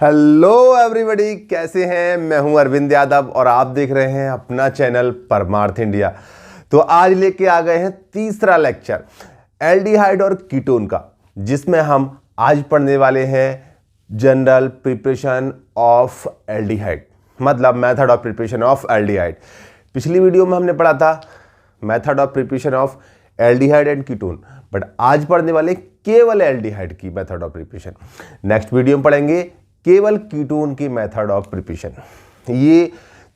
Hello everybody, कैसे हैं। मैं हूं अरविंद यादव और आप देख रहे हैं अपना चैनल परमार्थ इंडिया। तो आज लेके आ गए हैं तीसरा लेक्चर एल्डिहाइड और कीटोन का, जिसमें हम आज पढ़ने वाले हैं जनरल प्रिपरेशन ऑफ एल्डिहाइड, मतलब method of preparation of aldehyde. पिछली वीडियो में हमने पढ़ा था method of preparation of aldehyde and ketone, but आज पढ़ने वाले केवल एल्डिहाइड की method of preparation. Next video में पढ़ेंगे केवल कीटोन की मेथड ऑफ प्रिपरेशन। ये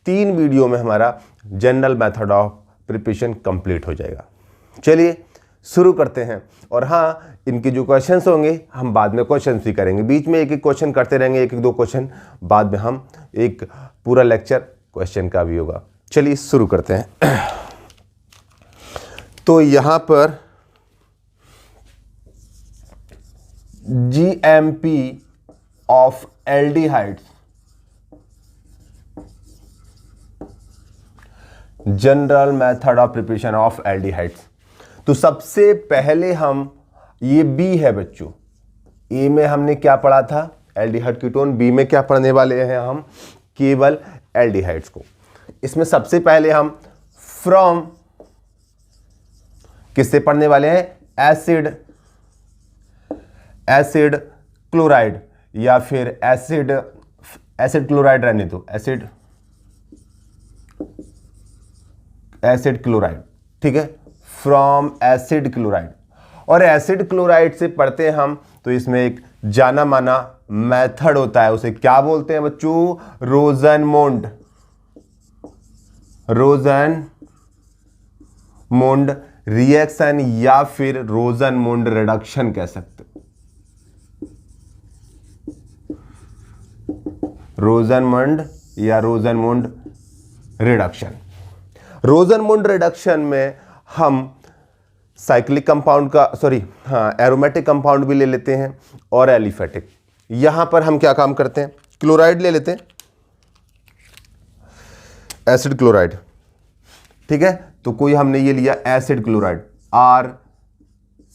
3 वीडियो में हमारा general method of preparation complete हो जाएगा। चलिए शुरू करते हैं। और हाँ, इनके जो क्वेश्चंस होंगे हम बाद में क्वेश्चंस भी करेंगे, बीच में एक एक क्वेश्चन करते रहेंगे, एक एक दो क्वेश्चन, बाद में हम एक पूरा लेक्चर क्वेश्चन का भी होगा। चलिए शुरू करते हैं। तो यहां पर GMP of aldehydes, general method of preparation of aldehydes. तो सबसे पहले हम, ये बी है बच्चों, ए में हमने क्या पढ़ा था एल्डिहाइड कीटोन, बी में क्या पढ़ने वाले हैं हम केवल एल्डिहाइड्स को। इसमें सबसे पहले हम फ्रॉम किससे पढ़ने वाले हैं, एसिड क्लोराइड, या फिर एसिड क्लोराइड रहने दो, एसिड क्लोराइड, ठीक है, फ्रॉम एसिड क्लोराइड। और एसिड क्लोराइड से पढ़ते हैं हम, तो इसमें एक जाना माना मेथड होता है, उसे क्या बोलते हैं बच्चों, रोजनमुंड रिएक्शन, या फिर रोजनमुंड रिडक्शन कह सकते हो। रोजनमुंड या रोजनमुंड रिडक्शन। रोजनमुंड रिडक्शन में हम साइक्लिक कंपाउंड का, एरोमेटिक कंपाउंड भी ले लेते हैं और एलिफेटिक। यहां पर हम क्या काम करते हैं, क्लोराइड ले लेते हैं, एसिड क्लोराइड, ठीक है। तो कोई हमने ये लिया एसिड क्लोराइड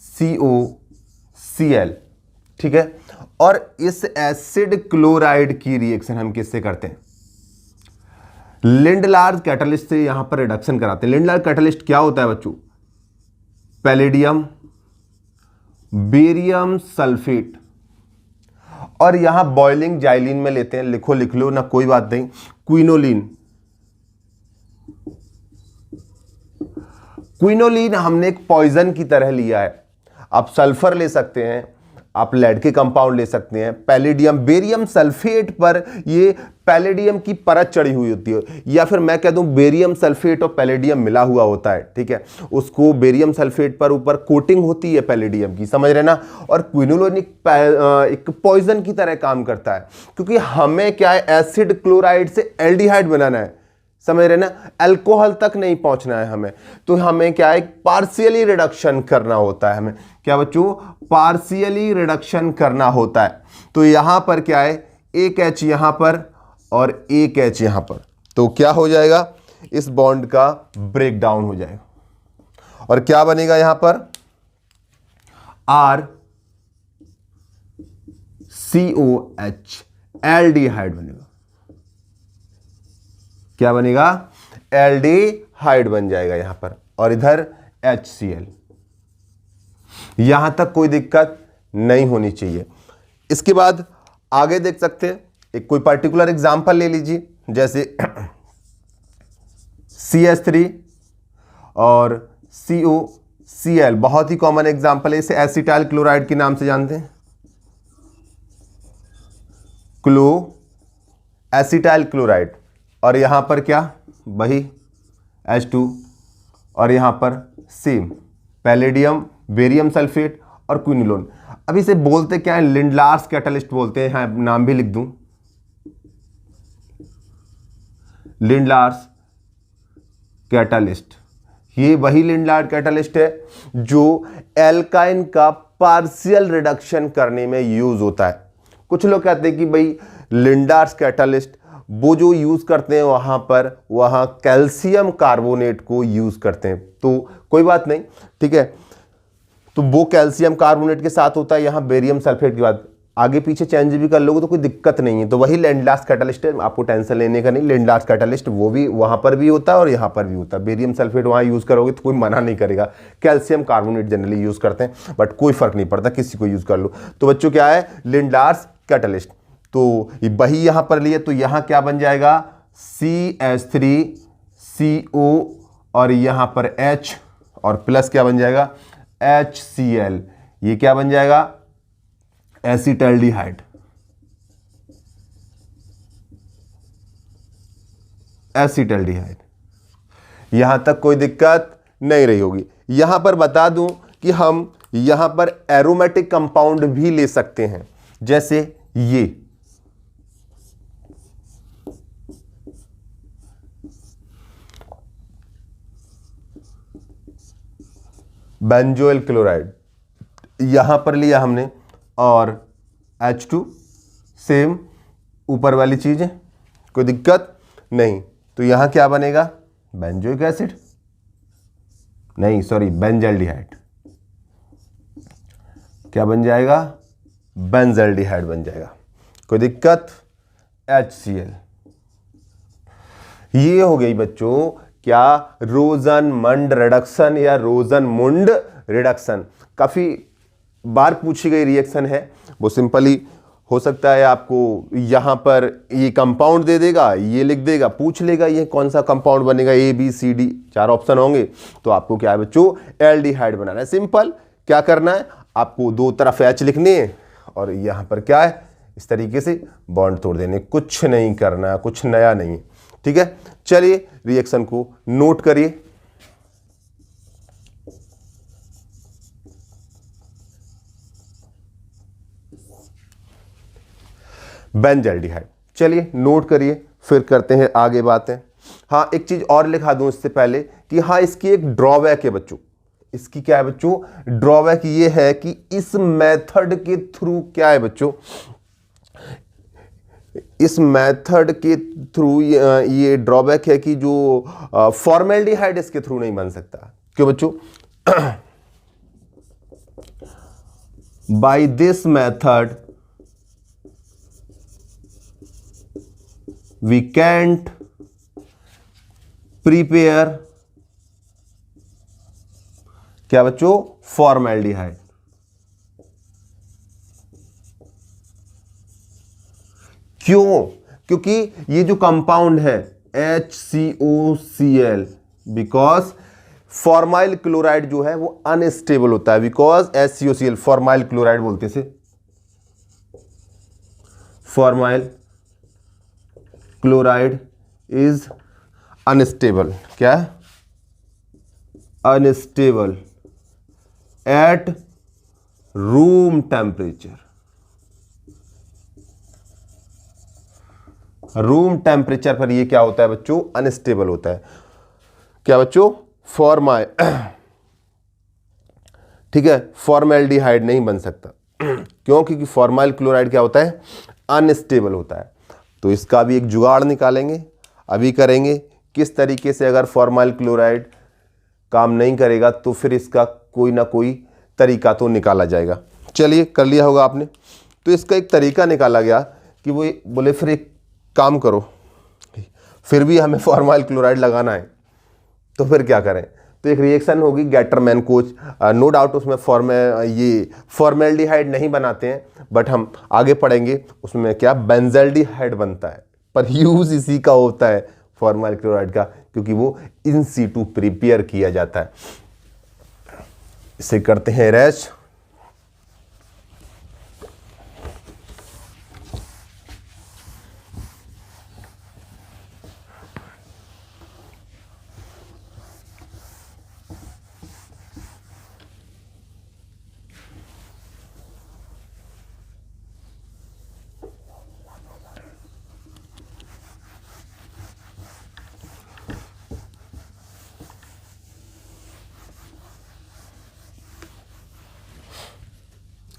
RCOCl, ठीक है। और इस एसिड क्लोराइड की रिएक्शन हम किससे करते हैं, लिंडलार्स कैटलिस्ट से यहां पर रिडक्शन कराते हैं। लिंडलार्स कैटलिस्ट क्या होता है बच्चों, पैलेडियम बेरियम सल्फेट, और यहां बॉइलिंग जाइलिन में लेते हैं, लिख लो ना, कोई बात नहीं, क्विनोलिन हमने एक पॉइजन की तरह लिया है। आप सल्फर ले सकते हैं, आप लेड के कंपाउंड ले सकते हैं, पैलेडियम बेरियम सल्फेट पर ये पैलेडियम की परत चढ़ी हुई होती है, या फिर मैं कह दूं बेरियम सल्फेट और पैलेडियम मिला हुआ होता है, ठीक है। उसको बेरियम सल्फेट पर ऊपर कोटिंग होती है पैलेडियम की, समझ रहे ना। और क्विनोलिन एक पॉइजन की तरह काम करता है, क्योंकि हमें क्या है, एसिड क्लोराइड से एल्डिहाइड बनाना है, समझ रहे ना, अल्कोहल तक नहीं पहुंचना है हमें। तो हमें क्या है, पार्शियली रिडक्शन करना होता है, हमें क्या बच्चों, पार्शियली रिडक्शन करना होता है। तो यहां पर क्या है, एक H यहां पर और एक H यहां पर, तो क्या हो जाएगा, इस बॉन्ड का ब्रेक डाउन हो जाएगा और क्या बनेगा यहां पर, RCOH एल्डिहाइड बनेगा। क्या बनेगा, एल्डिहाइड बन जाएगा यहां पर, और इधर HCl। यहां तक कोई दिक्कत नहीं होनी चाहिए। इसके बाद आगे देख सकते हैं, एक कोई पर्टिकुलर एग्जांपल ले लीजिए, जैसे CH3 और COCl, बहुत ही कॉमन एग्जांपल है, इसे एसिटाइल क्लोराइड के नाम से जानते हैं, एसिटाइल क्लोराइड। और यहां पर क्या, वही H2, और यहां पर सेम पैलेडियम बेरियम सल्फेट और क्विनोलोन। अब इसे बोलते क्या है, लिंडलार्स कैटलिस्ट बोलते हैं, यहां नाम भी लिख दूं, लिंडलार्स कैटलिस्ट। ये वही लिंडलार्स कैटलिस्ट है जो एल्काइन का पार्शियल रिडक्शन करने में यूज होता है। कुछ लोग कहते हैं कि भाई लिंडलार्स कैटलिस्ट वो जो यूज करते हैं वहां कैल्शियम कार्बोनेट को यूज करते हैं, तो कोई बात नहीं, ठीक है। तो वो कैल्शियम कार्बोनेट के साथ होता है, यहां बेरियम सल्फेट के बाद आगे पीछे चेंज भी कर लोगे तो कोई दिक्कत नहीं है। तो वही लैंडलार्ज कैटालिस्ट है, आपको टेंशन लेने का नहीं। लैंडलार्ज कैटालिस्ट वो भी वहाँ पर भी होता है और यहाँ पर भी होता है। बेरियम सल्फेट वहाँ यूज़ करोगे तो कोई मना नहीं करेगा। कैल्शियम कार्बोनेट जनरली यूज़ करते हैं, बट कोई फ़र्क नहीं पड़ता, किसी को यूज़ कर लो। तो बच्चों क्या है, लैंडलार्ज कैटालिस्ट। तो वही यहाँ पर लिए, तो यहाँ क्या बन जाएगा, CH3CO और यहाँ पर H और प्लस क्या बन जाएगा, HCl। ये क्या बन जाएगा, एसिटल्डिहाइड। एसिटल्डिहाइड। यहां तक कोई दिक्कत नहीं रही होगी। यहां पर बता दूं कि हम यहां पर एरोमेटिक कंपाउंड भी ले सकते हैं, जैसे ये बेंजोइल क्लोराइड यहां पर लिया हमने, और H2 सेम ऊपर वाली चीज है, कोई दिक्कत नहीं। तो यहां क्या बनेगा, बेंजोइक एसिड, नहीं सॉरी बेंजल्डिहाइड। क्या बन जाएगा, बेंजल्डिहाइड बन जाएगा, कोई दिक्कत, HCl। ये हो गई बच्चों क्या, रोजनमंड रिडक्शन या रोजनमुंड रिडक्शन। काफी बार पूछी गई रिएक्शन है। वो सिंपली हो सकता है आपको यहां पर ये कंपाउंड दे देगा, ये लिख देगा, पूछ लेगा ये कौन सा कंपाउंड बनेगा, ABCD 4 ऑप्शन होंगे। तो आपको क्या है बच्चों, एल्डिहाइड बनाना है। सिंपल क्या करना है, आपको दो तरफ H लिखने हैं और यहां पर क्या है, इस तरीके से बॉन्ड तोड़ देने, कुछ नहीं करना, कुछ नया नहीं। ठीक है, चलिए रिएक्शन को नोट करिए। बेंजल्डिहाइड, चलिए नोट करिए, फिर करते हैं आगे बातें। हाँ, एक चीज और लिखा दूं इससे पहले कि हाँ, इसकी एक ड्रॉबैक है बच्चों। इसकी क्या है बच्चों, ड्रॉबैक ये है कि इस मेथड के थ्रू क्या है बच्चों, इस मेथड के थ्रू ये ड्रॉबैक है कि जो फॉर्मेल्डिहाइड इसके थ्रू नहीं बन सकता। क्यों बच्चों, by this method we can't prepare क्या बच्चों, फॉर्मेल्डिहाइड। क्यों, क्योंकि ये जो कंपाउंड है HCOCl, बिकॉज फॉर्माइल क्लोराइड जो है वो अनस्टेबल होता है। बिकॉज HCOCl फॉर्माइल क्लोराइड बोलते से, फॉर्माइल क्लोराइड इज अनस्टेबल। क्या, unstable at room temperature. Room temperature पर ये क्या होता है बच्चों, अनस्टेबल होता है। क्या बच्चों, फॉर्माइल, ठीक है, फॉर्मेल्डिहाइड नहीं बन सकता। क्यों, क्योंकि फॉर्माइल क्लोराइड क्या होता है, अनस्टेबल होता है। तो इसका भी एक जुगाड़ निकालेंगे, अभी करेंगे किस तरीके से। अगर फॉर्माइल क्लोराइड काम नहीं करेगा तो फिर इसका कोई ना कोई तरीका तो निकाला जाएगा। चलिए, कर लिया होगा आपने। तो इसका एक तरीका निकाला गया कि वो बोले फिर एक काम करो, फिर भी हमें फॉर्माइल क्लोराइड लगाना है, तो फिर क्या करें। तो एक रिएक्शन होगी गैटरमैन कोच, नो डाउट उसमें ये फॉर्मेल्डिहाइड नहीं बनाते हैं, बट हम आगे पढ़ेंगे उसमें क्या बेंजल्डिहाइड बनता है, पर यूज इसी का होता है फॉर्माइल क्लोराइड का, क्योंकि वो इन सीटू प्रिपेयर किया जाता है। इसे करते हैं रैश।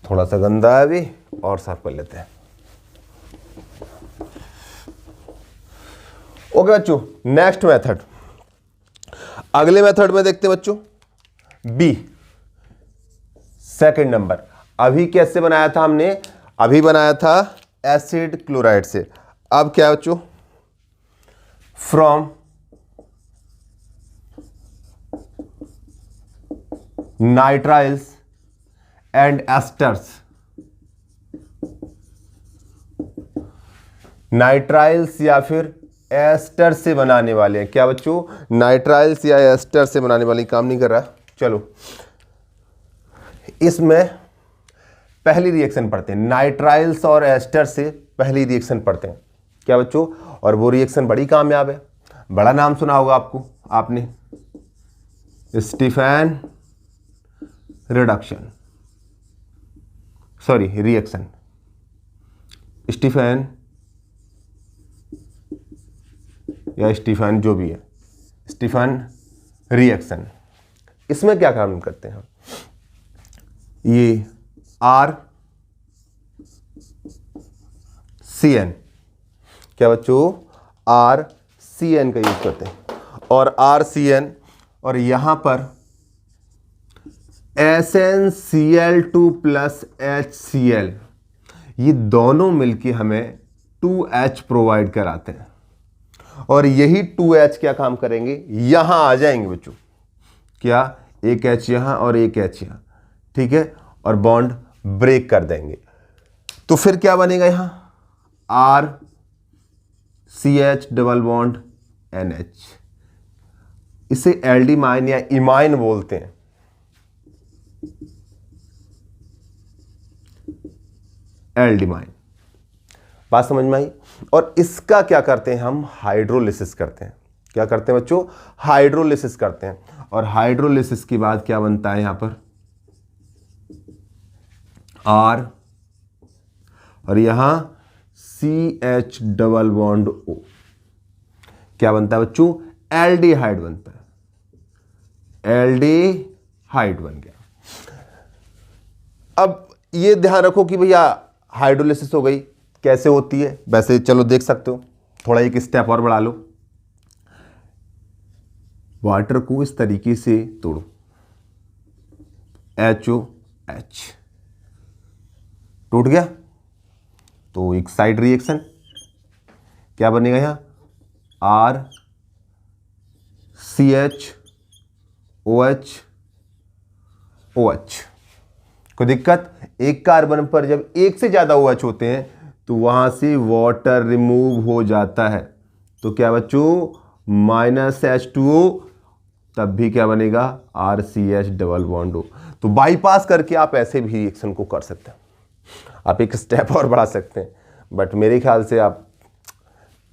थोड़ा सा गंदा है अभी, और साफ कर लेते हैं। ओके बच्चों, नेक्स्ट मेथड, अगले मेथड में देखते हैं बच्चों, बी, सेकंड नंबर। अभी कैसे बनाया था हमने, अभी बनाया था एसिड क्लोराइड से, अब क्या बच्चों, from nitriles and asters, nitriles या फिर एस्टर से बनाने वाले हैं। क्या बच्चों, नाइट्राइल्स या एस्टर से बनाने वाले, काम नहीं कर रहा। चलो इसमें पहली रिएक्शन पढ़ते हैं, नाइट्राइल्स और एस्टर से पहली रिएक्शन पढ़ते हैं। क्या बच्चों, और वो रिएक्शन बड़ी कामयाब है, बड़ा नाम सुना होगा आपने, Stephen reduction, sorry reaction, Stephen या स्टीफन जो भी है, स्टीफन रिएक्शन। इसमें क्या काम करते हैं हम, ये RCN, क्या बच्चों, RCN का यूज करते हैं, और RCN और यहां पर SnCl2 प्लस HCl, ये दोनों मिलके हमें 2H प्रोवाइड कराते हैं, और यही 2H क्या काम करेंगे, यहां आ जाएंगे बच्चों, क्या, एक H यहां और एक H यहां, ठीक है, और बॉन्ड ब्रेक कर देंगे। तो फिर क्या बनेगा, यहां RCH डबल बॉन्ड NH, इसे एल्डिमाइन या इमाइन बोलते हैं। एल्डिमाइन, बात समझ में आई। और इसका क्या करते हैं हम, हाइड्रोलिसिस करते हैं। क्या करते हैं बच्चों, हाइड्रोलिसिस करते हैं, और हाइड्रोलिसिस के बाद क्या बनता है, यहां पर R और यहां CH डबल बॉन्ड O, क्या बनता है बच्चों, एल्डिहाइड बनता है, एल्डिहाइड बन गया। अब ये ध्यान रखो कि भैया हाइड्रोलिसिस हो गई, कैसे होती है, वैसे चलो देख सकते हो, थोड़ा एक स्टेप और बढ़ा लो, वाटर को इस तरीके से तोड़ो, HOH टूट गया, तो एक साइड रिएक्शन क्या बनेगा, यहां RCH OH OH। कोई दिक्कत, एक कार्बन पर जब एक से ज्यादा OH होते हैं तो वहां से वाटर रिमूव हो जाता है, तो क्या बच्चों, -H2O, तब भी क्या बनेगा, RCH डबल बॉन्ड O। तो बाईपास करके आप ऐसे भी रिएक्शन को कर सकते हैं, आप एक स्टेप और बढ़ा सकते हैं, बट मेरे ख्याल से आप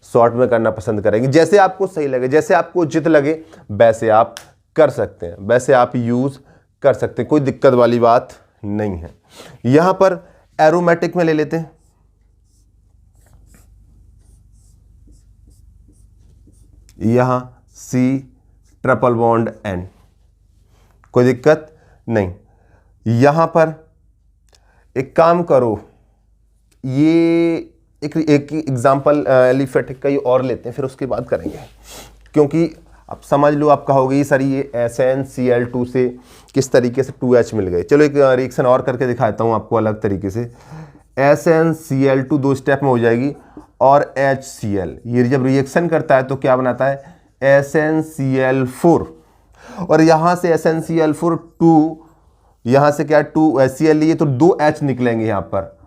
शॉर्ट में करना पसंद करेंगे, जैसे आपको सही लगे, जैसे आपको उचित लगे वैसे आप कर सकते हैं, वैसे आप यूज कर सकते हैं, कोई दिक्कत वाली बात नहीं है। यहां पर एरोमेटिक में ले लेते हैं, यहां C ट्रिपल बॉन्ड N, कोई दिक्कत नहीं। यहां पर एक काम करो, ये एक एग्जाम्पल एलिफेटिक का ही और लेते हैं, फिर उसके बाद करेंगे, क्योंकि आप समझ लो, आप कहोगे ये सर ये SnCl2 से किस तरीके से 2H मिल गए। चलो एक रिएक्शन और करके दिखाता हूँ आपको अलग तरीके से। SnCl2 दो स्टेप में हो जाएगी, और HCl ये जब रिएक्शन करता है तो क्या बनाता है, SnCl4, और यहाँ से SnCl4 2, यहाँ से क्या 2HCl लिए तो 2H निकलेंगे यहाँ पर।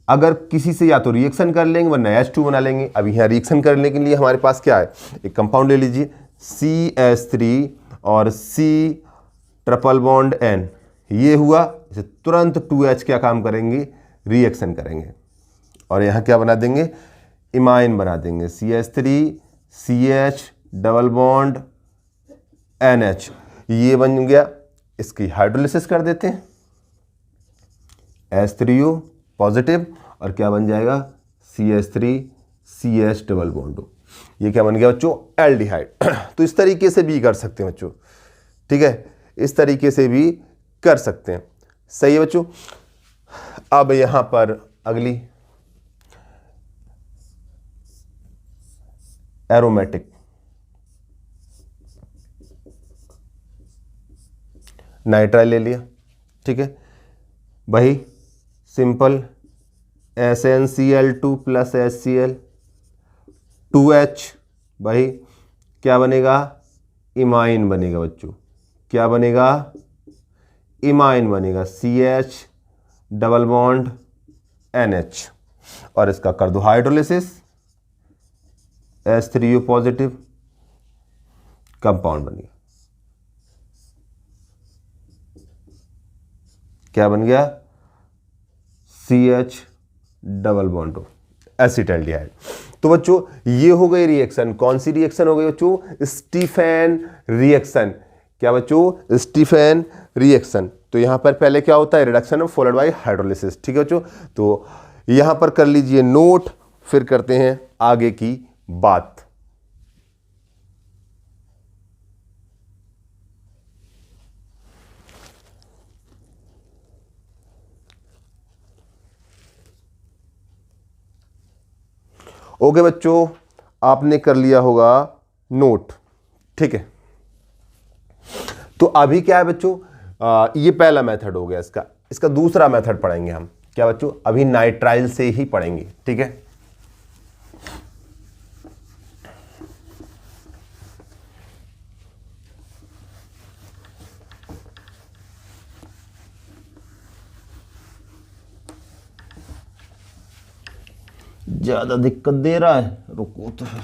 अगर किसी से या तो रिएक्शन कर लेंगे वरना H2 बना लेंगे। अब यहाँ रिएक्शन करने के लिए हमारे पास क्या है, एक कंपाउंड ले लीजिए CH3 और C ट्रिपल बॉन्ड N, ये हुआ, इसे तुरंत 2H क्या काम करेंगे, रिएक्शन करेंगे, और यहाँ क्या बना देंगे, इमाइन बना देंगे, CH3 CH double bond NH, ये बन गया। इसकी हाइड्रोलिसिस कर देते हैं, H3O पॉजिटिव, और क्या बन जाएगा, CH3 CH double bond O, ये क्या बन गया बच्चों, एल्डिहाइड। तो इस तरीके से भी कर सकते हैं बच्चों, ठीक है, इस तरीके से भी कर सकते हैं, सही है बच्चों। अब यहां पर अगली एरोमेटिक, नाइट्राइल ले लिया, ठीक है, वही simple SnCl2 plus HCl, 2H, भाई क्या बनेगा, इमाइन बनेगा बच्चों, क्या बनेगा, इमाइन बनेगा, CH डबल बॉन्ड NH, और इसका कर दो हाइड्रोलिसिस, H3O पॉजिटिव, कंपाउंड बन गया, क्या बन गया, CH डबल बॉन्ड एसिटाल्डिहाइड। तो बच्चों ये हो गई रिएक्शन, कौन सी रिएक्शन हो गई बच्चों, स्टीफेन रिएक्शन। क्या बच्चों, स्टीफेन रिएक्शन। तो यहां पर पहले क्या होता है, रिडक्शन फॉलोड बाय हाइड्रोलिसिस। ठीक है बच्चों, तो यहां पर कर लीजिए नोट, फिर करते हैं आगे की बात। ओके बच्चों, आपने कर लिया होगा नोट। ठीक है, तो अभी क्या है बच्चों, ये पहला मेथड हो गया, इसका दूसरा मेथड पढ़ेंगे हम। क्या बच्चों, अभी नाइट्राइल से ही पढ़ेंगे। ठीक है, ज्यादा दिक्कत दे रहा है, रुको तो फिर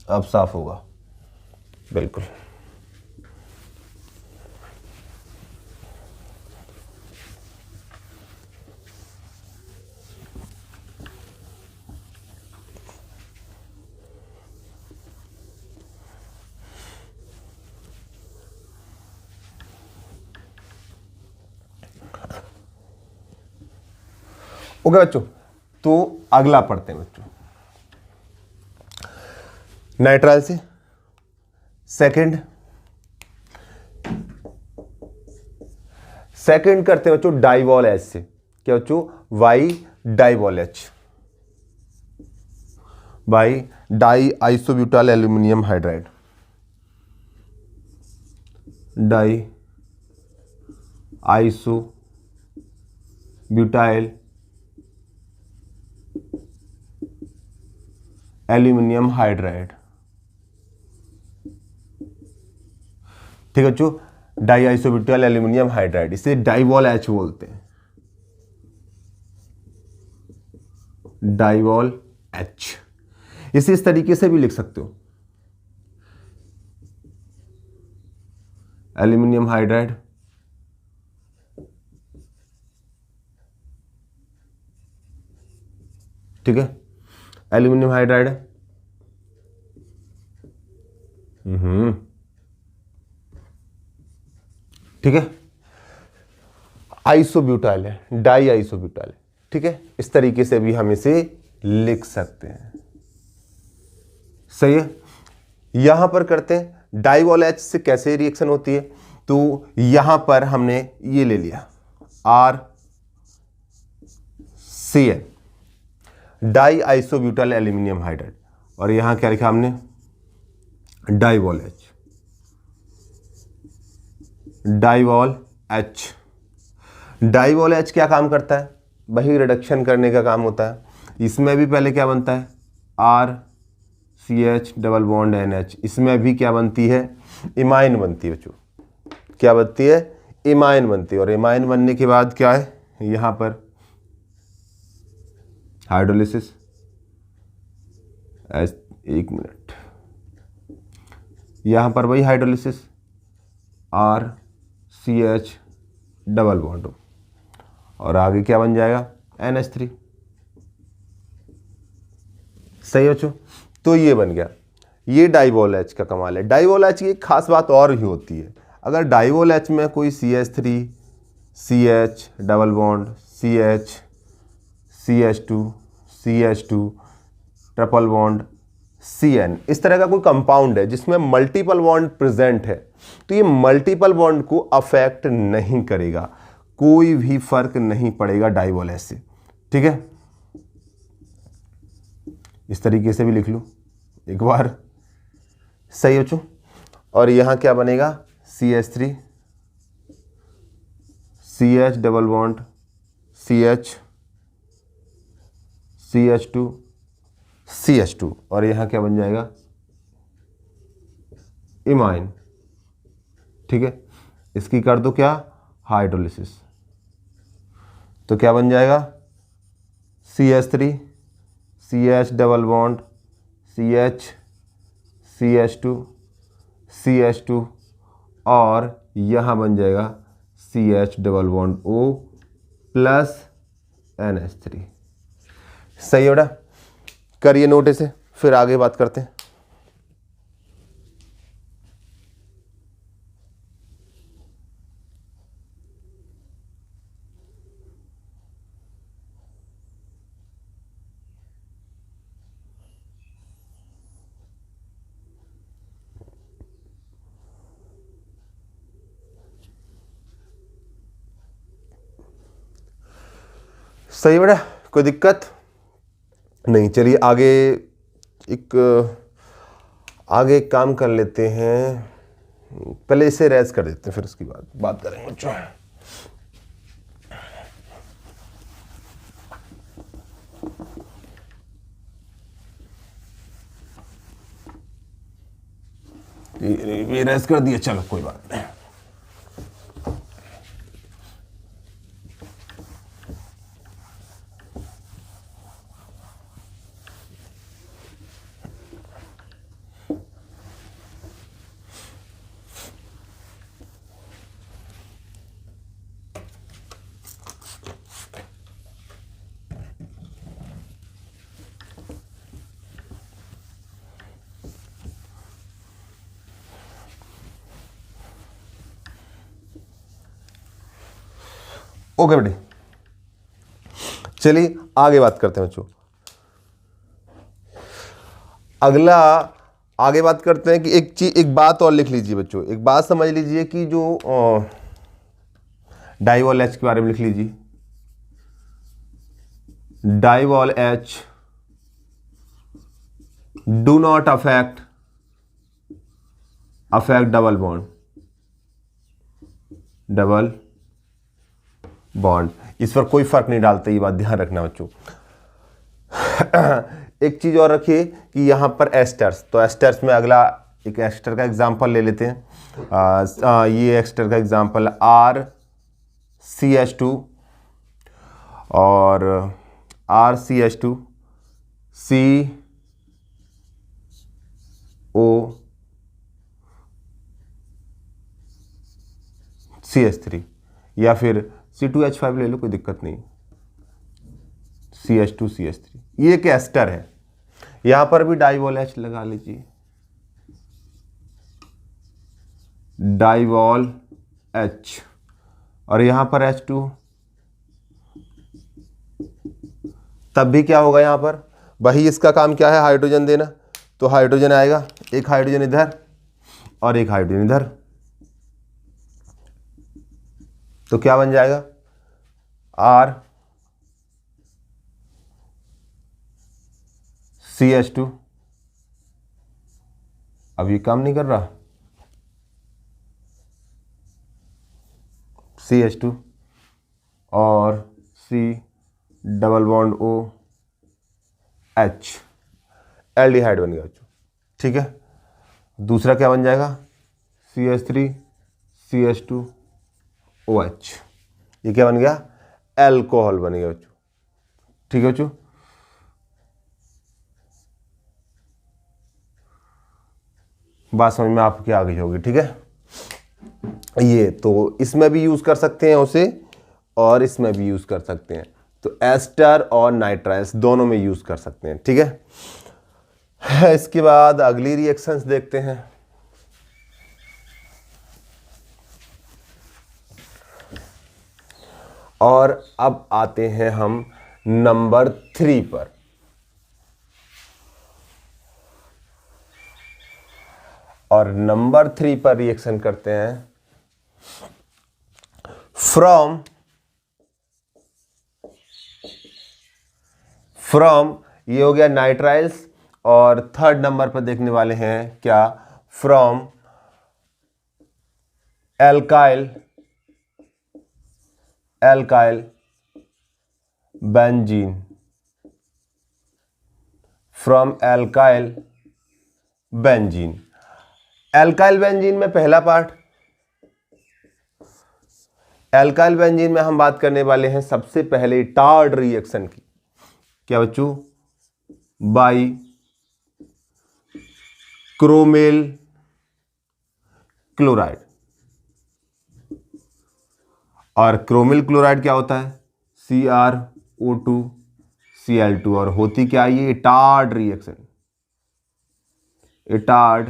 अब साफ होगा बिल्कुल। ओके बच्चों, तो अगला पढ़ते हैं बच्चों, नाइट्राइल से सेकंड करते हैं बच्चों डाइवॉल एच से। क्या बच्चों, by DIBAL H, by di isobutyl aluminium hydride, di isobutyl aluminium hydride. ठीक है बच्चों, डाई आइसोब्यूटाइल एल्यूमिनियम हाइड्राइड, इसे डाइवॉल एच बोलते हैं, डाइवॉल एच। इसे इस तरीके से भी लिख सकते हो, एल्यूमिनियम हाइड्राइड, ठीक है, एल्यूमिनियम हाइड्राइड है, ठीक है, आइसोब्यूटाइल है, डाई आइसोब्यूटाइल है। ठीक है, इस तरीके से भी हम इसे लिख सकते हैं। सही है, यहां पर करते हैं डाइवॉल एच से कैसे रिएक्शन होती है। तो यहां पर हमने ये ले लिया RCN, die isobutyl aluminium hydride, और यहां क्या लिखा हमने, डाइवॉल एच, डाइवॉल एच। डाइवॉल एच क्या काम करता है, वही रिडक्शन करने का काम होता है। इसमें भी पहले क्या बनता है, RCH डबल बॉन्ड NH, इसमें भी क्या बनती है, इमाइन बनती है बच्चों, क्या बनती है, इमाइन बनती है। और इमाइन बनने के बाद क्या है, यहां पर हाइड्रोलिसिस, एक मिनट, यहां पर वही हाइड्रोलिसिस, RCH डबल बॉन्ड, और आगे क्या बन जाएगा, NH3। सही है बच्चों, तो ये बन गया, ये डाइवॉल एच का कमाल है। डाइवॉल एच की एक खास बात और भी होती है, अगर डाइवॉल एच में कोई CH3, CH double bond, CH, CH2, CH2 triple bond, CN, इस तरह का कोई कंपाउंड है जिसमें मल्टीपल बॉन्ड प्रेजेंट है, तो ये मल्टीपल बॉन्ड को अफेक्ट नहीं करेगा, कोई भी फर्क नहीं पड़ेगा डाइवॉल एच से। ठीक है, इस तरीके से भी लिख लो एक बार। सही हो चुका, और यहां क्या बनेगा, CH3, CH double bond CH CH2 CH2 और यहाँ क्या बन जाएगा, इमाइन। ठीक है, इसकी कर दो क्या, हाइड्रोलिसिस, तो क्या बन जाएगा, CH3 CH double bond CH CH2 CH2 और यहाँ बन जाएगा CH double bond O plus NH3। सही है बेटा, करिए नोट इसे, फिर आगे बात करते हैं। सही है बेटा, कोई दिक्कत नहीं। चलिए आगे एक काम कर लेते हैं, पहले इसे रेज कर देते हैं, फिर उसकी बात करेंगे बच्चों। ये रेज कर दिया, चलो कोई बात नहीं। ओके बेटी, चलिए आगे बात करते हैं बच्चों। अगला आगे बात करते हैं कि एक बात और लिख लीजिए बच्चों, एक बात समझ लीजिए कि जो डाइवॉल H के बारे में लिख लीजिए। डाइवॉल H do not affect double bond, इस पर कोई फर्क नहीं डालता, ये बात ध्यान रखना बच्चों। एक चीज और रखिए कि यहां पर एस्टर्स, तो एस्टर्स में अगला एक एस्टर का एग्जांपल ले लेते हैं। ये एस्टर का एग्जांपल RCH2 और RCH2 CH3 या फिर C2H5 ले लो, कोई दिक्कत नहीं। CH2 CH3 ये एक एस्टर है, यहां पर भी डाइवॉल H लगा लीजिए, डाइवॉल H, और यहां पर H2, तब भी क्या होगा, यहां पर वही इसका काम क्या है, हाइड्रोजन देना, तो हाइड्रोजन आएगा, एक हाइड्रोजन इधर और एक हाइड्रोजन इधर, तो क्या बन जाएगा, RCH2, अब ये काम नहीं कर रहा, CH2 और C double bond OH, aldehyde बन गया बच्चों। ठीक है, दूसरा क्या बन जाएगा, CH3 CH2 OH, ये क्या बन गया, एल्कोहल बन गया बच्चों। ठीक है बच्चों, बात समझ में आपकी आ गई होगी। ठीक है, ये तो इसमें भी यूज कर सकते हैं उसे, और इसमें भी यूज कर सकते हैं, तो एस्टर और नाइट्राइल्स दोनों में यूज कर सकते हैं। ठीक है, इसके बाद अगली रिएक्शंस देखते हैं। और अब आते हैं हम नंबर 3 पर। और नंबर 3 पर रिएक्शन करते हैं फ्रॉम ये हो गया नाइट्राइल्स, और थर्ड नंबर पर देखने वाले हैं क्या, from alkyl alkyl benzene, from alkyl benzene. Alkyl benzene में पहला पार्ट, एल्काइल बेंजीन में हम बात करने वाले हैं सबसे पहले इटार्ड रिएक्शन की। क्या बच्चों? By chromyl chloride. और क्रोमिल क्लोराइड क्या होता है? CrO2Cl2। और होती क्या ये? Etard reaction, Etard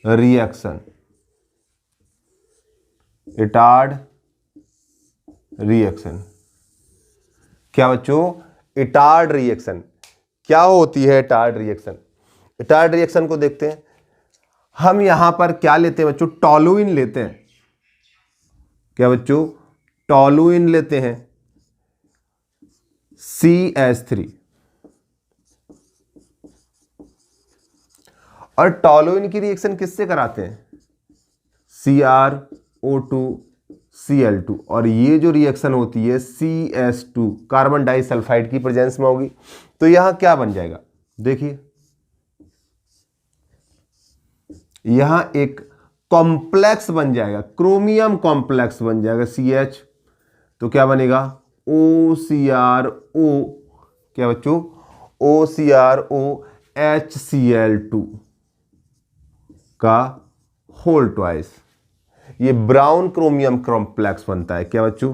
reaction, Etard reaction. क्या बच्चों? Etard reaction. क्या होती है इटार्ड रिएक्शन? इटार्ड रिएक्शन को देखते हैं। हम यहां पर क्या लेते हैं बच्चों? टॉलुइन लेते हैं। क्या बच्चों? टॉलुइन लेते हैं, CH3। और टॉलुइन की रिएक्शन किससे कराते हैं? CrO2Cl2। और ये जो रिएक्शन होती है CH2 कार्बन डाइसल्फाइड की प्रेजेंस में होगी। तो यहां क्या बन जाएगा? देखिए, यहां एक कॉम्प्लेक्स बन जाएगा, क्रोमियम कॉम्प्लेक्स बन जाएगा CH। तो क्या बनेगा? OCrO। क्या बच्चों? OCrOHCl2 का होल ट्वाइस। ये ब्राउन क्रोमियम कॉम्प्लेक्स बनता है। क्या बच्चों?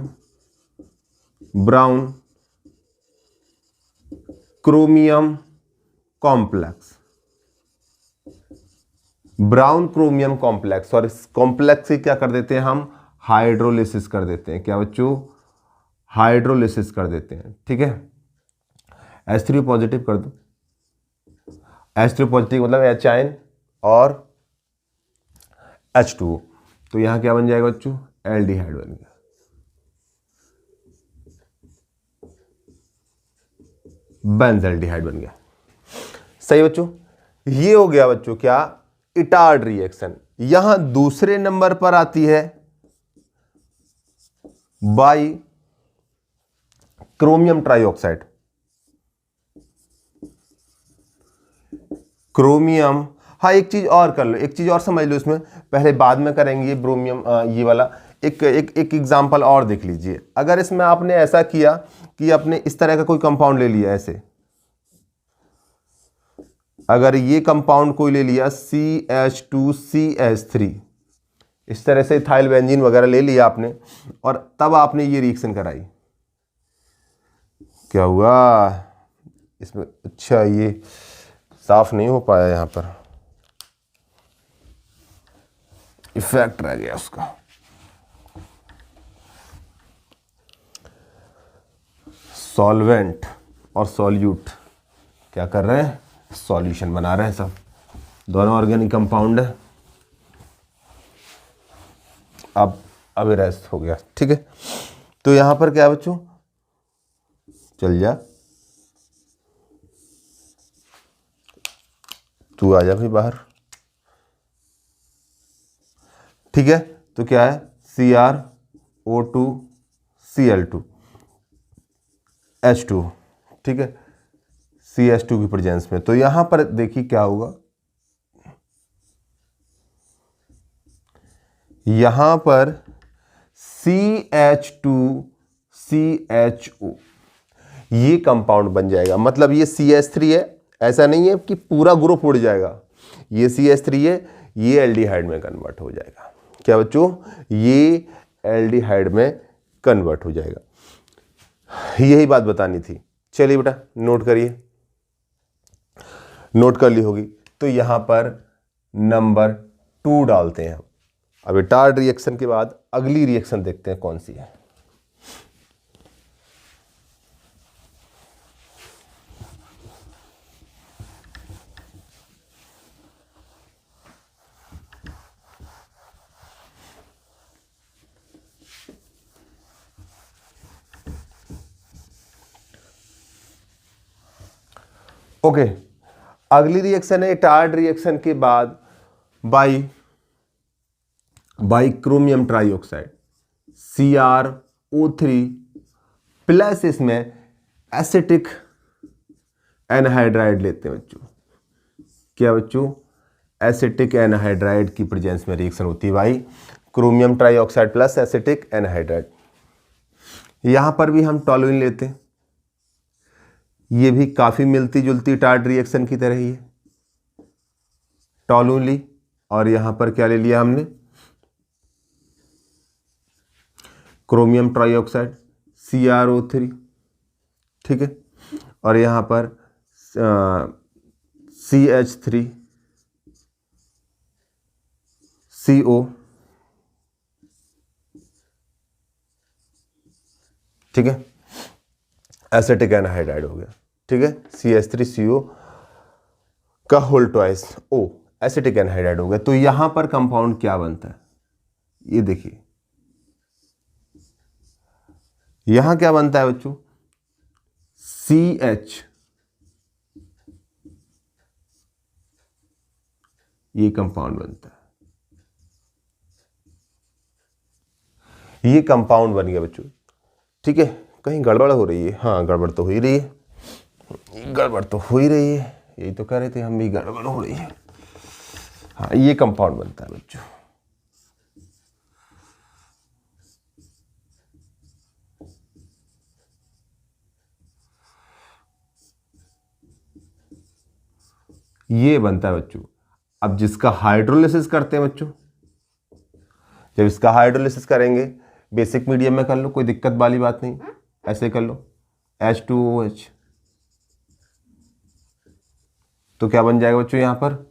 Brown chromium complex, brown chromium complex. और इस कॉम्प्लेक्स से क्या कर देते हैं हम? हाइड्रोलिसिस कर देते हैं। क्या बच्चों? हाइड्रोलिसिस कर देते हैं। ठीक है, H3 पॉजिटिव कर दो। H3 पॉजिटिव मतलब H आयन और H2O। तो यहां क्या बन जाएगा बच्चों? एल्डिहाइड बन गया। बेंजल्डिहाइड बन गया। सही बच्चों, ये हो गया बच्चों क्या? Etard reaction. यहां दूसरे नंबर पर आती है बाई क्रोमियम ट्राइऑक्साइड। क्रोमियम, हाँ एक चीज और कर लो, एक चीज और समझ लो इसमें, पहले बाद में करेंगे ब्रोमियम। ये वाला एक एग्जांपल और देख लीजिए। अगर इसमें आपने ऐसा किया कि आपने इस तरह का कोई कंपाउंड ले लिया ऐसे, अगर ये कंपाउंड कोई ले लिया CH2CH3, इस तरह से इथाइल बेंजीन वगैरह ले लिया आपने, और तब आपने ये रिएक्शन कराई, क्या हुआ इसमें? अच्छा, ये साफ नहीं हो पाया, यहां पर इफेक्ट रह गया उसका। सॉल्वेंट और सॉल्यूट क्या कर रहे हैं? सॉल्यूशन बना रहे हैं। सब दोनों ऑर्गेनिक कंपाउंड है। अब रेस्ट हो गया। ठीक है, तो यहां पर क्या है बच्चों? चल जा, तू आ जा भाई बाहर। ठीक है, तो क्या है? CrO2Cl2 H2। ठीक है, CH2 की प्रेजेंस में। तो यहां पर देखिए क्या होगा, यहां पर CH2CHO ये कंपाउंड बन जाएगा। मतलब ये CH3 है, ऐसा नहीं है कि पूरा ग्रुप उड़ जाएगा। ये CH3 है, ये एल्डिहाइड में कन्वर्ट हो जाएगा। क्या बच्चों? ये एल्डिहाइड में कन्वर्ट हो जाएगा। यही बात बतानी थी। चलिए बेटा नोट करिए, नोट कर ली होगी। तो यहां पर नंबर 2 डालते हैं हम। अब इटार्ड रिएक्शन के बाद अगली रिएक्शन देखते हैं कौन सी है। ओके, अगली रिएक्शन है इटार्ड रिएक्शन के बाद by chromium trioxide, CrO2 O3 plus इसमें एसिटिक एनहाइड्राइड लेते हैं बच्चों। क्या बच्चों? एसिटिक एनहाइड्राइड की प्रेजेंस में रिएक्शन होती है भाई, chromium trioxide plus acetic anhydride. यहां पर भी हम टॉलुइन लेते हैं, ये भी काफी मिलती जुलती टार्ड रिएक्शन की तरह ही है। टॉलुइन ली और यहां पर क्या ले लिया हमने? क्रोमियम ट्राइऑक्साइड CrO3, ठीक है, और यहां पर CH3CO, ठीक है, एसिटिक एनहाइड्राइड हो गया, ठीक है, CH3CO का whole twice O acetic anhydride हो गया। तो यहां पर कंपाउंड क्या बनता है? ये देखिए यहां क्या बनता है बच्चों? CH, ये कंपाउंड बनता है, ये कंपाउंड बन गया बच्चों, ठीक है। कहीं गड़बड़ हो रही है? हाँ गड़बड़ तो हो ही रही है, गड़बड़ तो हो ही रही है, यही तो कह रहे थे हम भी, गड़बड़ हो रही है। हाँ ये कंपाउंड बनता है बच्चों। ये बनता है बच्चों। अब जिसका हाइड्रोलिसिस करते हैं बच्चों, जब इसका हाइड्रोलिसिस करेंगे बेसिक मीडियम में कर लो, कोई दिक्कत वाली बात नहीं, ऐसे कर लो H2OH, तो क्या बन जाएगा बच्चों यहां पर?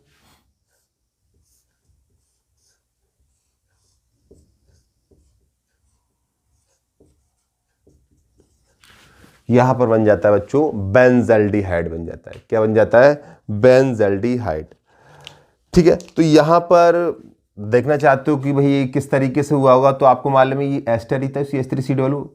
यहां पर बन जाता है बच्चों बेंजल्डिहाइड बन जाता है। क्या बन जाता है? बेंजल्डिहाइड, ठीक है। तो यहां पर देखना चाहते हो कि भाई ये किस तरीके से हुआ होगा, तो आपको मालूम है ये एस्टर ही था, CH3COO।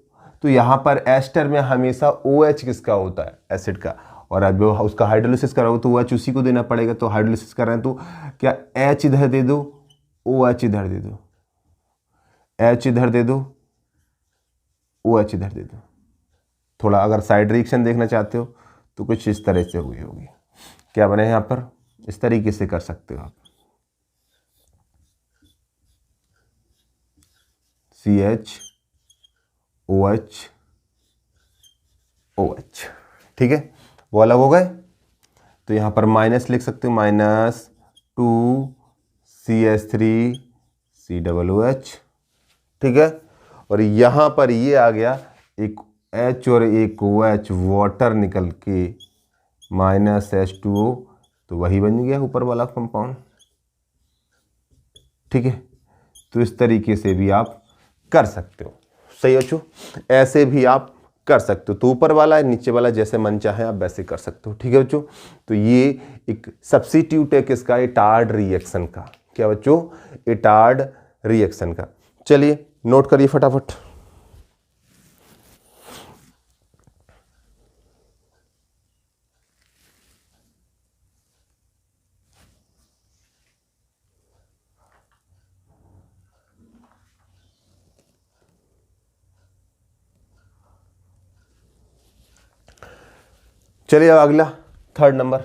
तो यहां पर एस्टर में हमेशा OH किसका होता है? एसिड का। और अब उसका हाइड्रोलिसिस कराओ तो OH उसी को देना पड़ेगा। तो हाइड्रोलिसिस कर रहे हैं तो क्या H इधर दे दो, OH इधर दे दो, H इधर दे दो, OH इधर दे दो। थोड़ा अगर साइड रिएक्शन देखना चाहते हो तो कुछ इस तरह से हुई होगी। क्या बने यहां पर? इस तरीके से कर सकते हो आप, CHOH OH, ठीक है, वो अलग हो गए। तो यहां पर माइनस लिख सकते हो, -2CH3COOH, ठीक है। और यहां पर ये आ गया एक H और एक OH, वाटर निकल के -H2O, तो वही बन गया ऊपर वाला कंपाउंड, ठीक है। तो इस तरीके से भी आप कर सकते हो, सही बच्चों, ऐसे भी आप कर सकते हो। तो ऊपर वाला नीचे वाला जैसे मन चाहे आप वैसे कर सकते हो, ठीक है बच्चों। तो ये एक सब्स्टिट्यूट है किसका? इटार्ड रिएक्शन का। क्या बच्चों? इटार्ड रिएक्शन का। चलिए नोट करिए फटाफट। चलिए अब अगला, थर्ड नंबर।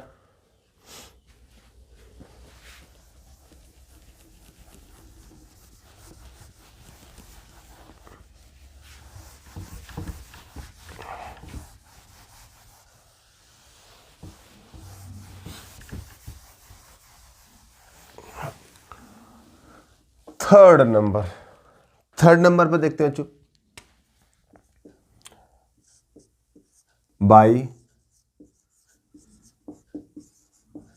थर्ड नंबर पर देखते हैं बच्चों, बाई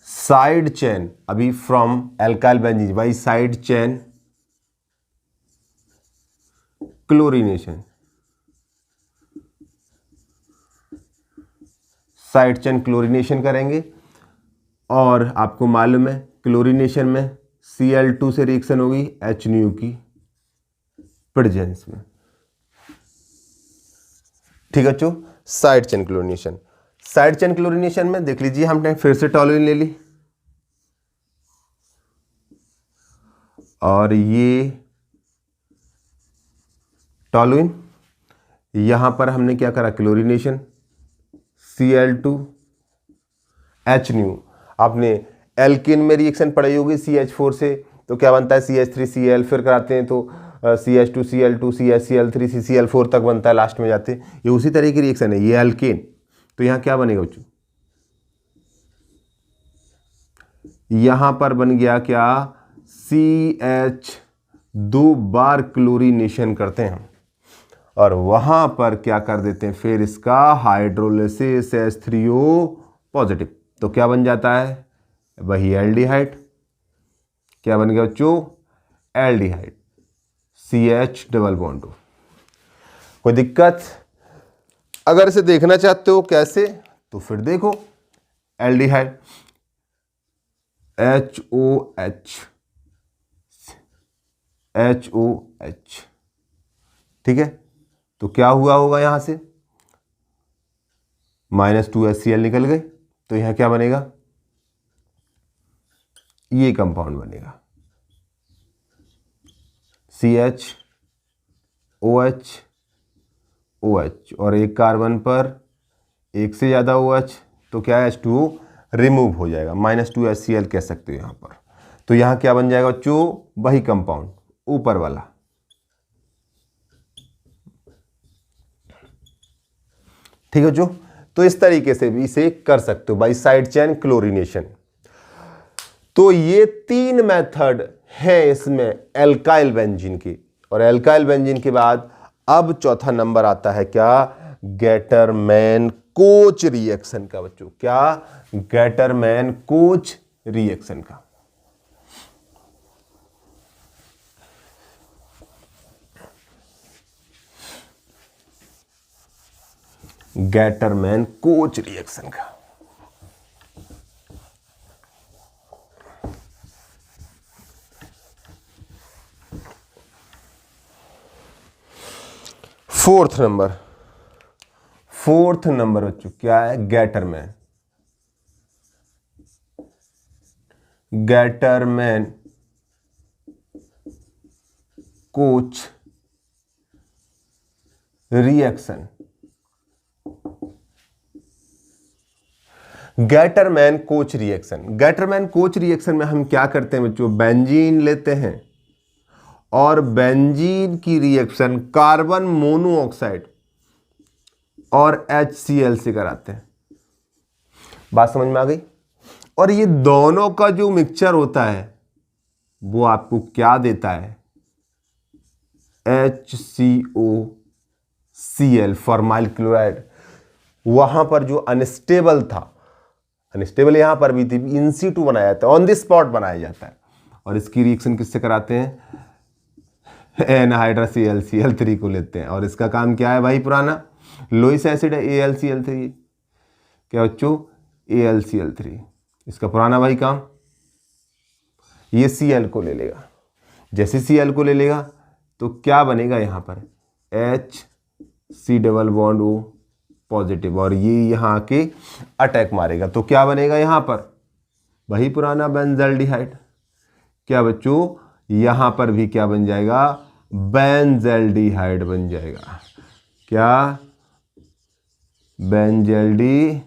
साइड चेन, अभी from alkyl benzene by side chain chlorination, side chain chlorination करेंगे। और आपको मालूम है क्लोरीनेशन में Cl2 से रिएक्शन होगी HNO की प्रेजेंस में, ठीक है बच्चों। Side chain chlorination, side chain chlorination में देख लीजिए हमने फिर से टॉलुइन ले ली और ये टॉलुइन यहां पर हमने क्या करा, क्लोरीनेशन, Cl2H न्यू। आपने एल्किन में रिएक्शन पढ़ी होगी CH4 से, तो क्या बनता है CH3Cl, फिर कराते हैं तो CH2Cl2 CHCl3 CCl4 तक बनता है, लास्ट में जाते हैं। ये उसी तरह की रिएक्शन है, ये एल्केन। तो यहाँ क्या बनेगा बच्चों, यहां पर बन गया क्या, CH, 2 बार क्लोरीनेशन करते हैं और वहां पर क्या कर देते हैं, फिर इसका हाइड्रोलिसिस H3O पॉजिटिव, तो क्या बन जाता है, वही एल्डिहाइड। क्या बन गया बच्चों, एल्डिहाइड, CH डबल बॉन्ड। कोई दिक्कत? अगर इसे देखना चाहते हो कैसे, तो फिर देखो, एल्डिहाइड HOH, HOH, ठीक है। तो क्या हुआ होगा, यहां से -2HCl निकल गए, तो यहां क्या बनेगा, ये कंपाउंड बनेगा CH OH OH, और एक कार्बन पर एक से ज़्यादा OH, तो क्या है, H2O रिमूव हो जाएगा, -2HCl कह सकते हो यहाँ पर। तो यहाँ क्या बन जाएगा बच्चों, वही कंपाउंड ऊपर वाला। ठीक है बच्चों, तो इस तरीके से भी इसे कर सकते हो बाई साइड चेन क्लोरीनेशन। तो ये 3 मेथड है इसमें एल्काइल बेंजीन की, और एल्काइल बेंजीन के बाद अब चौथा नंबर आता है क्या, गेटरमैन कोच रिएक्शन का बच्चों। क्या, गेटरमैन कोच रिएक्शन का। गेटरमैन कोच रिएक्शन का। फोर्थ नंबर बच्चों क्या है, Gattermann coach reaction. Gattermann coach reaction में हम क्या करते हैं बच्चों, बेंजीन लेते हैं और बेंजीन की रिएक्शन कार्बन मोनोऑक्साइड और HCl से कराते हैं। बात समझ में आ गई? और ये दोनों का जो मिक्सचर होता है वो आपको क्या देता है, HCOCl फॉर्माइल क्लोराइड। वहां पर जो अनस्टेबल था, अनस्टेबल यहां पर भी थी, इन situ बनाया जाता है, ऑन द स्पॉट बनाया जाता है। और इसकी रिएक्शन किससे कराते हैं, एनहाइड्रासीएल Cl3 को लेते हैं। और इसका काम क्या है भाई, पुराना लोइस एसिड है AlCl3, क्या बच्चों, AlCl3, इसका पुराना भाई काम। ये Cl को ले लेगा, जैसे Cl को ले लेगा तो क्या बनेगा यहाँ पर, HC double bond O positive, और ये यहाँ के अटैक मारेगा, तो क्या बनेगा यहाँ पर, वही पुराना बेंजल्डिहाइड। क्या बच्चों, यहां पर भी क्या बन जाएगा, बेंजल्डिहाइड बन जाएगा। क्या, बेंजल्डिहाइड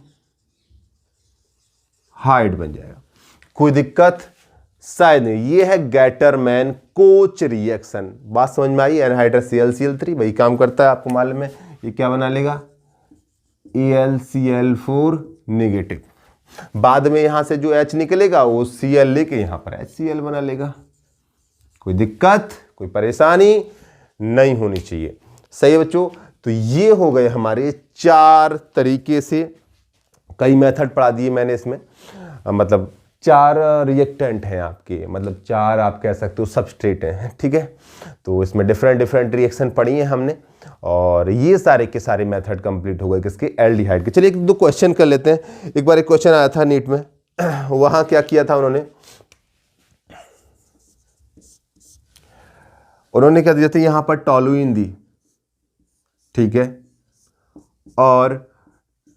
बन जाएगा। कोई दिक्कत? शायद नहीं। ये है गेटरमैन कोच रिएक्शन। बात समझ में आई? एनहाइड्रासीएल वही काम करता है, आपको मालूम है। ये क्या बना लेगा, AlCl4 नेगेटिव। बाद में यहां से जो H निकलेगा वो Cl लेके यहां पर HCl बना लेगा। कोई दिक्कत, कोई परेशानी नहीं होनी चाहिए। सही है बच्चों? तो ये हो गए हमारे 4 तरीके से, कई मेथड पढ़ा दिए मैंने इसमें, मतलब 4 रिएक्टेंट हैं आपके, मतलब 4 आप कह सकते हो सबस्ट्रेट हैं, ठीक है। तो इसमें डिफरेंट रिएक्शन पढ़ी हैं हमने, और ये सारे के सारे मेथड कंप्लीट हो गए किसके, एल्डिहाइड के। चलिए 1-2 क्वेश्चन कर लेते हैं। एक बार एक क्वेश्चन आया था नीट में, वहां क्या किया था उन्होंने क्या दिया था, यहां पर टॉलुइन दी, ठीक है, और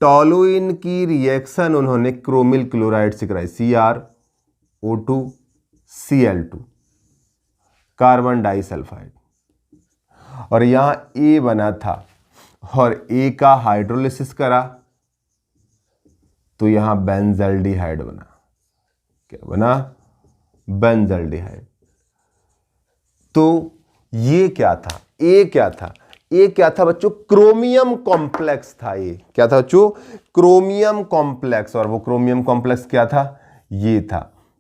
टॉलुइन की रिएक्शन उन्होंने क्रोमिल क्लोराइड से कराई, CrO2Cl2 कार्बन डाइसल्फाइड, और यहां A बना था और ए का हाइड्रोलिसिस करा तो यहां बेंजल्डिहाइड बना। क्या बना? बेंजल्डिहाइड। तो ये क्या था? ए क्या था? ए क्या था बच्चों? क्रोमियम कॉम्प्लेक्स था। ये क्या था बच्चों? Chromium complex. और वो क्रोमियम कॉम्प्लेक्स क्या था? ये था।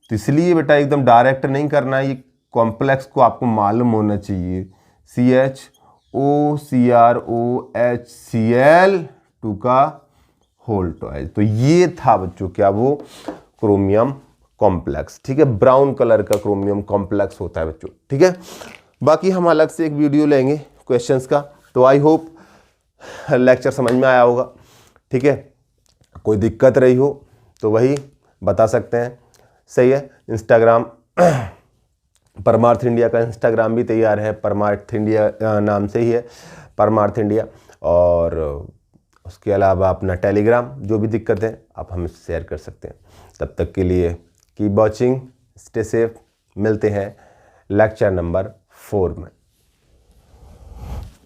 तो इसलिए बेटा एकदम डायरेक्ट नहीं करना, ये कॉम्प्लेक्स को आपको मालूम होना चाहिए। CHOCrOHCl2 का होल ट्वाइस। तो ये था बच्चों क्या? वो क्रोमियम कॉम्प्लेक्स। ठीक है, ब्राउन कलर का क्रोमियम कॉम्प्लेक्स होता है बच्चों। ठीक है, बाकी हम अलग से एक वीडियो लेंगे क्वेश्चंस का। तो आई होप लेक्चर समझ में आया होगा। ठीक है, कोई दिक्कत रही हो तो वही बता सकते हैं। सही है। इंस्टाग्राम परमार्थ इंडिया का इंस्टाग्राम भी तैयार है, परमार्थ इंडिया नाम से ही है, परमार्थ इंडिया। और उसके अलावा अपना टेलीग्राम, जो भी दिक्कत है आप हमसे शेयर कर सकते हैं। तब तक के लिए कीप वॉचिंग, स्टे सेफ। मिलते हैं लेक्चर नंबर 4 में।